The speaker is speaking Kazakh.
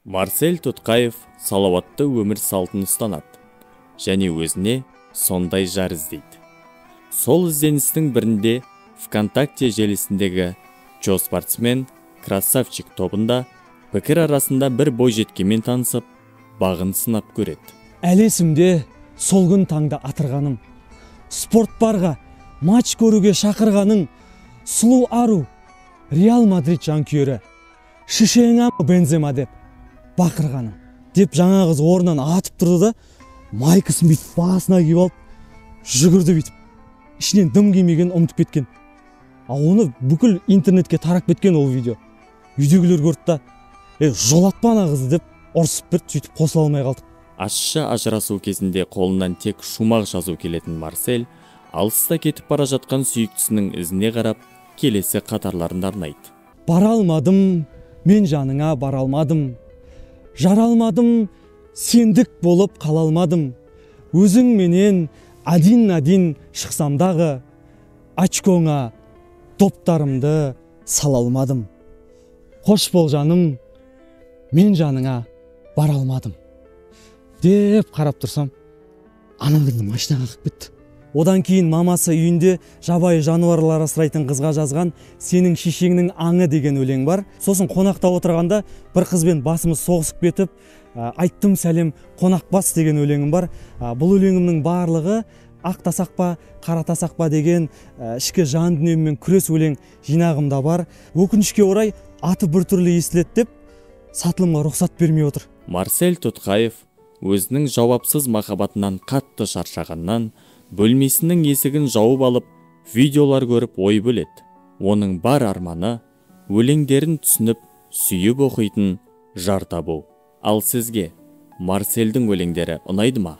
Марсель Тұтқаев салауатты өмір салтын ұстанады және өзіне сондай жар іздейді. Сол ізденістің бірінде ВКонтакте желісіндегі Джо спортсмен красавчик тобында пікір арасында бір бойжеткенмен танысып, бағын сынап көреді. Әлесімде сол күн таңда атырғаным, спорт барға матч көруге шақырғаның, сұлу ару Реал Мадрид жанкүйері, шишеңа Бензема деп бақырғаным деп жаңа қыз орнынан атып тұрды да, майкасын бүйтіп басына киіп алып, жүгірді бүйтіп. Ішінен дым кимеген ұмытып кеткен. Оны бүкіл интернетке тарап кеткен ол видео. Үйдегілер көрді да, жолатпа ана қызды деп ұрсып берді, сөйтіп қосыла алмай қалдық. Ащы ажырасу кезінде қолынан тек шумақ жазу келетін Марсель, алыста кетіп бара жатқан сүйіктісінің ізіне қарап, келесі қатарларында арнайды. Бара алмадым, мен жаныңа бара алмадым. Жаралмадым, сендік болып қала алмадым. Өзің менен один шықсам дағы, очкоңа топтарымды сала алмадым. Қош бол жаным, мен жаныңа бара алмадым. Деп қарап тұрсам, ана қызды машинаға қағып кетті. Одан кейін мамасы үйінде жабайы жануарлар асырайтын қызға жазған «Сенің шешеңнің аңы» деген өлең бар. Сосын қонақта отырғанда бір қызбен басымыз соғысып кетіп, айттым сәлем қонақ бас деген өлеңім бар. Бұл өлеңімнің барлығы ақ тасақ па, қара тасақ па деген ішкі жан дүниеммен күрес өлең жинағымда бар. Өкінішке орай аты біртүрлі естіледі деп сатылымға рұқсат бермей отыр. Марсель Тұтқаев өзінің жауапсыз махаббатынан қатты шаршағаннан бөлмесінің есігін жауып алып, видеолар көріп ой бөледі. Оның бар арманы өлеңдерін түсініп, сүйіп оқитын жар табу. Ал сізге Марсельдің өлеңдері ұнайды ма?